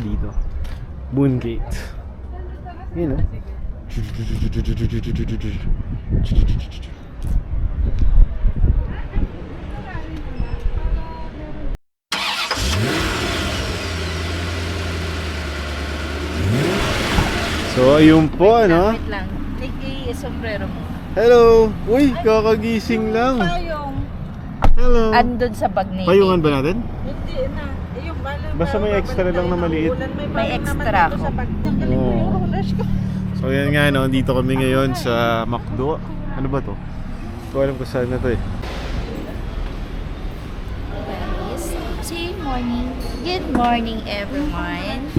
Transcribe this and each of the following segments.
dito. Moon Gate. Yun, no? So, ayun po, ano? Wait lang. Niki, sombrero mo. Hello! Uy, kakagising lang. Payong. Hello! Andun sa bag ni Payungan ba natin? Hindi na. Yung bala. Basta may extra lang na maliit. May extra ako. Oo. So, yan nga, no? Dito kami ngayon sa McDo. Ano ba to? Hindi ko alam kung saan na to eh. Morning. Good morning, everyone.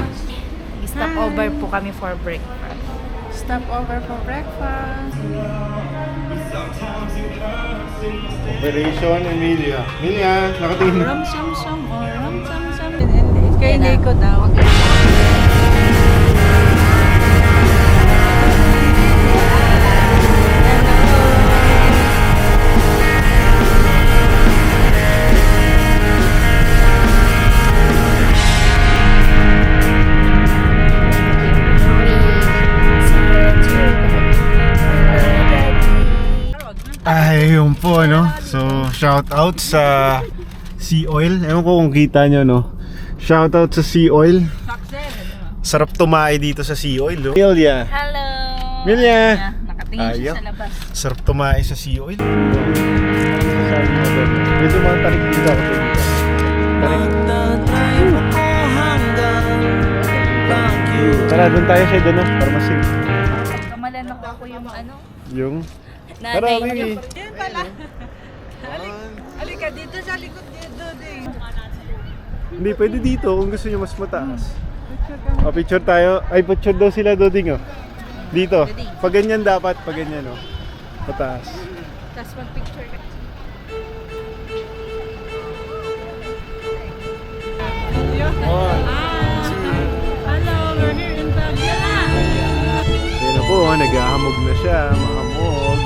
Stop over po kami for breakfast. Stop over for breakfast. Operation Emilia. Emilia, nakatingin. Ram sam sam or ram sam sam. Kay Nico daw. Ay, yun po, no? So, shout out sa Sea Oil. Ewan ko kung kita nyo, no? Shout out sa Sea Oil. Sarap tumae dito sa Sea Oil, no? Emilia. Hello! Emilia. Nakatingin siya sa labas. Sarap tumae sa Sea Oil. Medyo mga tarik dito ako dito. Tarik. Tara, doon tayo sa doon, no? Para mas safe. Kamalan ako yung ano? Yung? Nanay niyo. Yan pala. Halika dito sa likod dito din. Hindi, pwede dito kung gusto nyo mas mataas. O, picture tayo. Ay, picture daw sila, Doding, oh. Dito. Pag ganyan dapat, pag ganyan, oh. Mataas. Tapos mag-picture ka. Hello, we're here in Pagula. Ayan na po, naghahamog na siya. Mahamog.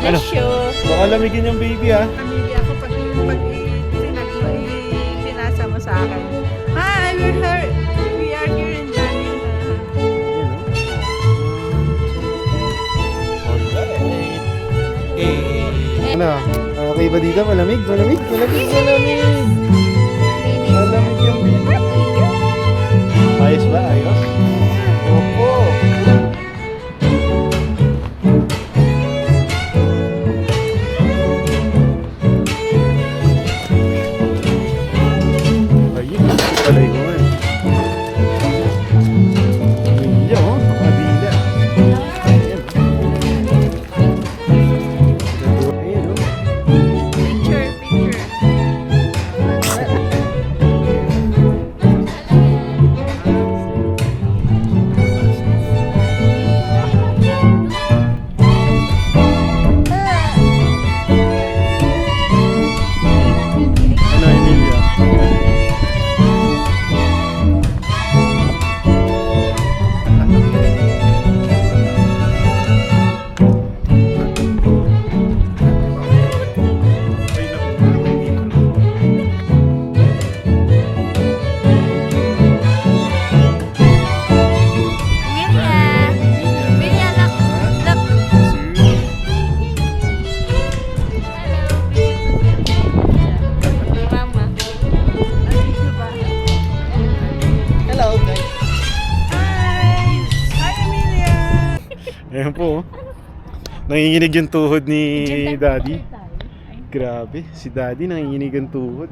Ano? Bless you. Baka lamigin yung baby, ha? Pamilya ko pag pinasa mo sa akin. Hi, we're here. We are here in Manila. Ano? Okay ba dito? Malamig? Malamig? Malamig? Malamig! Malamig yung baby. Ayos ba? Ayos? Opo! Ayun, palay ko eh. Ayun, oh, kabila. Ayan, oh. Ayun, oh. Picture, picture. Ano, Emilia? Ay, naku. Emilia! Emilia, look! Look! Hello! Mama. Hello, guys. Hi! Hi, Emilia! Ayan po, oh. Nanginginig yung tuhod ni Daddy. Grabe, si Daddy nanginginig ang tuhod.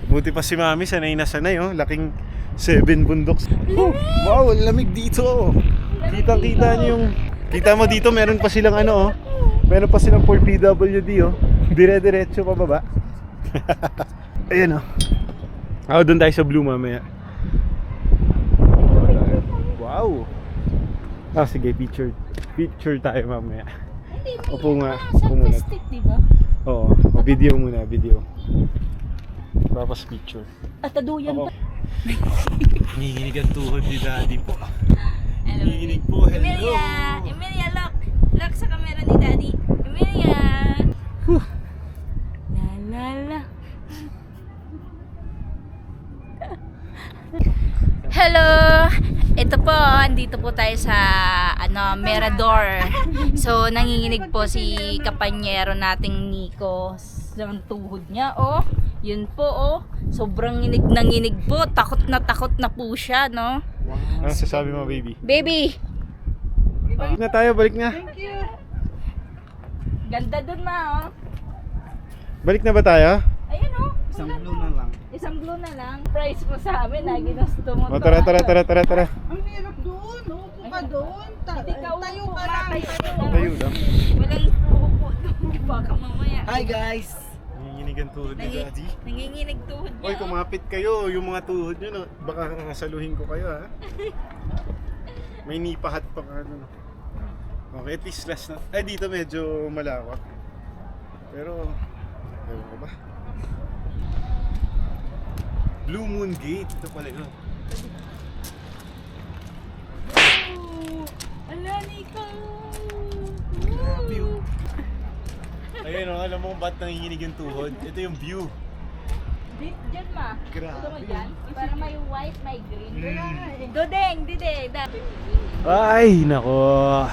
Buti pa si Mami, sanay na sanay, oh. Laking 7 bundoks. Oh, wow, ang lamig dito. Kitang-kita niyo yung... Kita mo dito, meron pa silang ano, oh. Meron pa silang 4PWD, oh. Dire-diretso pa baba. Ayan, oh. Ako, doon tayo sa blue mamaya. Wow. Ah, sige, picture tayo mamaya. Opo nga. Opo muna. Artistic, di ba? Oo. O, video muna, video. Tapos picture. At taduyan pa. Nanginginig ang tuhod ni Daddy po. Hello. Nanginginig po, hello. Emilia! Emilia, look! Look sa camera ni Daddy. Emilia! La la la. Hello! Ito po, andito po tayo sa Mirador. So, nanginginig po si kapanyero nating Nico sa tuhod niya, oh. Yun po, oh. Sobrang nanginig po. Takot na po siya, no? Ano sasabi mo, baby? Baby! Balik na tayo, balik na. Thank you. Ganda dun, ma, oh. Balik na ba tayo? Ayun, oh. Isang blue na lang. Isang blue na lang. Price mo sa amin, ha? Ginusto mo. O, tara. Ang hirap doon. Upo ka doon. Hindi ka Tayo upo, ka lang. Tayo lang. Walang upo doon. Baka mamaya. Hi guys. Nanginginig ang tuhod ni Daddy. Nanginginig tuhod niya. Oy, kumapit kayo. Yung mga tuhod nyo, no? Baka saluhin ko kayo, ha? May nipahat pa ka, ano. Okay, at least last na. Ay, dito medyo malawak. Pero, ewan ko ba? Blue Moon Gate. Ito pala yun. Ala, Nico! Grabe yun. Ayun, alam mo ba't nanginginig yung tuhod? Ito yung view. Diyan, ma. Grabe. Ito mo dyan. Para may white, may green. Dudeng, dideng. Ay, nako.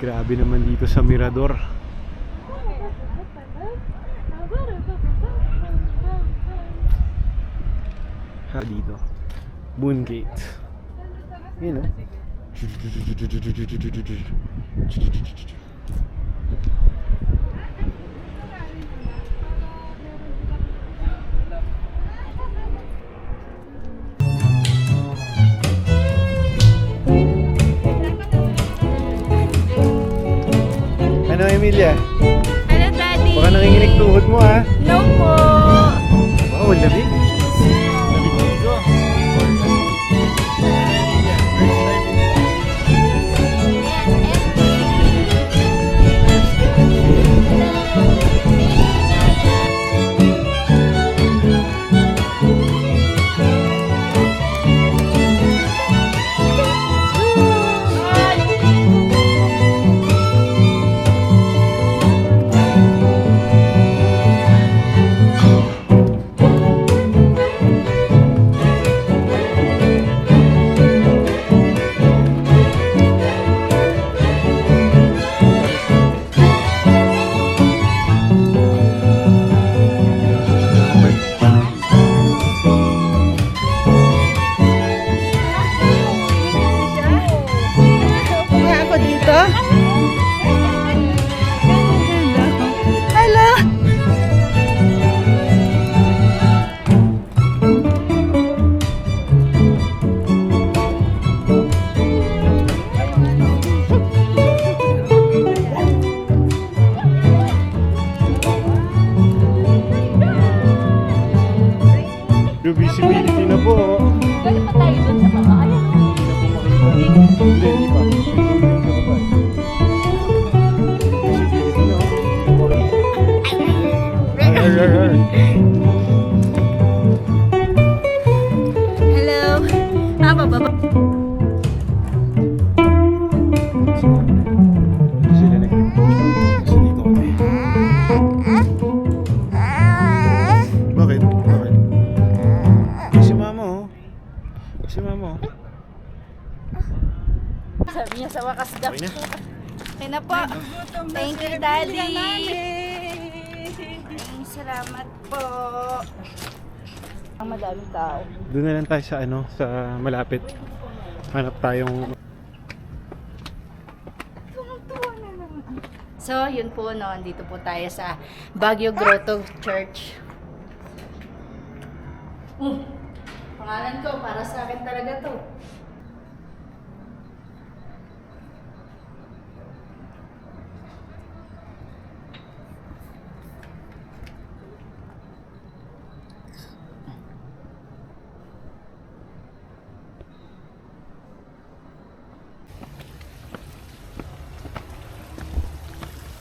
Grabe naman dito sa Mirador. Ha, dito. Moon Gate. Yun, oh. Ano, Emilia? Hello, Daddy! Baka nanginginig tuhod mo, ha? No po! Wow, lamig. Lamig dito. Kaya ako dito. Hello. Yung visibility na po. Oh. Galing pa tayo dun sa baba. Ayan, oh. Hindi pa. Visibility na. Hello! Ah, bababa. Sila na. Kasi dito kami. Bakit? Bakit? Si mama, oh. Si mama, oh. Sabi niya sa wakas daw. Okay na. Okay na po. Thank you, Daddy. Salamat po. Ang madaming tao. Doon na lang tayo sa ano, sa malapit. Hanap tayong So, yun po, no. Andito po tayo sa Baguio Grotto Church. Pangalan ko, para sa akin talaga to.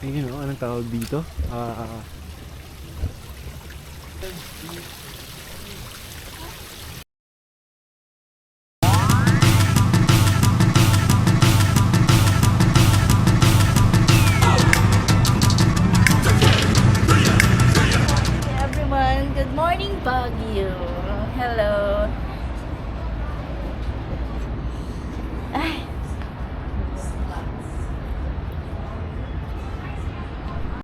ayun, oh, anong tawag dito?